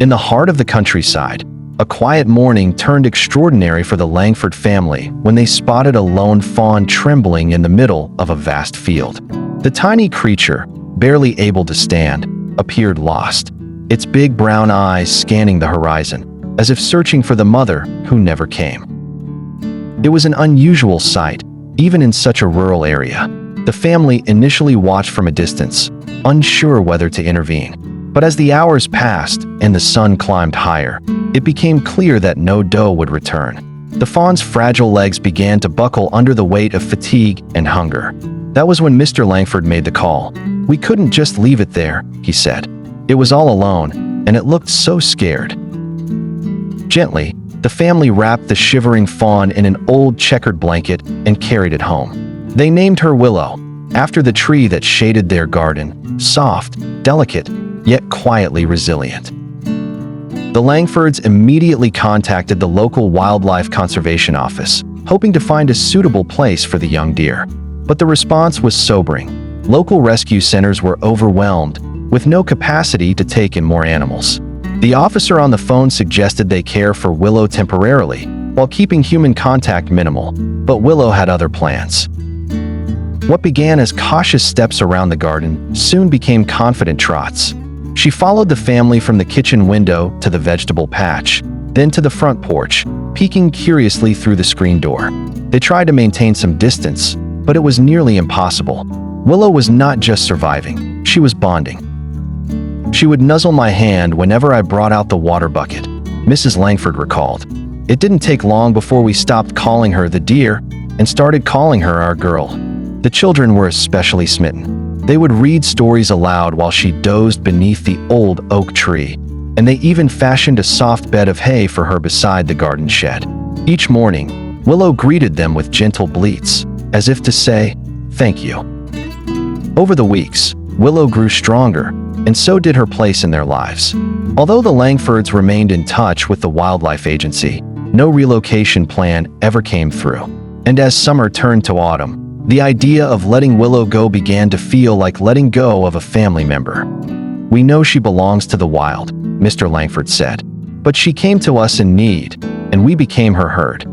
In the heart of the countryside, a quiet morning turned extraordinary for the Langford family when they spotted a lone fawn trembling in the middle of a vast field. The tiny creature, barely able to stand, appeared lost, its big brown eyes scanning the horizon, as if searching for the mother who never came. It was an unusual sight, even in such a rural area. The family initially watched from a distance, unsure whether to intervene. But as the hours passed and the sun climbed higher, it became clear that no doe would return. The fawn's fragile legs began to buckle under the weight of fatigue and hunger. That was when Mr. Langford made the call. "We couldn't just leave it there," he said. "It was all alone, and it looked so scared." Gently, the family wrapped the shivering fawn in an old checkered blanket and carried it home. They named her Willow, after the tree that shaded their garden, soft, delicate, yet quietly resilient. The Langfords immediately contacted the local wildlife conservation office, hoping to find a suitable place for the young deer. But the response was sobering. Local rescue centers were overwhelmed, with no capacity to take in more animals. The officer on the phone suggested they care for Willow temporarily, while keeping human contact minimal, but Willow had other plans. What began as cautious steps around the garden soon became confident trots. She followed the family from the kitchen window to the vegetable patch, then to the front porch, peeking curiously through the screen door. They tried to maintain some distance, but it was nearly impossible. Willow was not just surviving, she was bonding. She would nuzzle my hand whenever I brought out the water bucket, Mrs. Langford recalled. It didn't take long before we stopped calling her the dear and started calling her our girl. The children were especially smitten. They would read stories aloud while she dozed beneath the old oak tree, and they even fashioned a soft bed of hay for her beside the garden shed. Each morning, Willow greeted them with gentle bleats, as if to say, "Thank you." Over the weeks, Willow grew stronger, and so did her place in their lives. Although the Langfords remained in touch with the wildlife agency, no relocation plan ever came through. And as summer turned to autumn, the idea of letting Willow go began to feel like letting go of a family member. "We know she belongs to the wild," Mr. Langford said, "but she came to us in need, and we became her herd."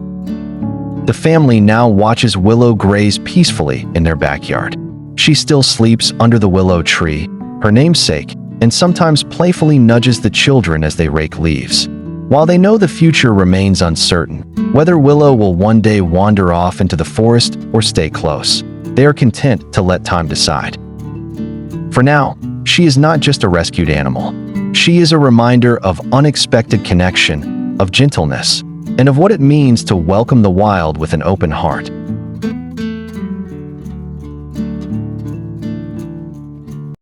The family now watches Willow graze peacefully in their backyard. She still sleeps under the willow tree, her namesake, and sometimes playfully nudges the children as they rake leaves. While they know the future remains uncertain, whether Willow will one day wander off into the forest or stay close, they are content to let time decide. For now, she is not just a rescued animal. She is a reminder of unexpected connection, of gentleness, and of what it means to welcome the wild with an open heart.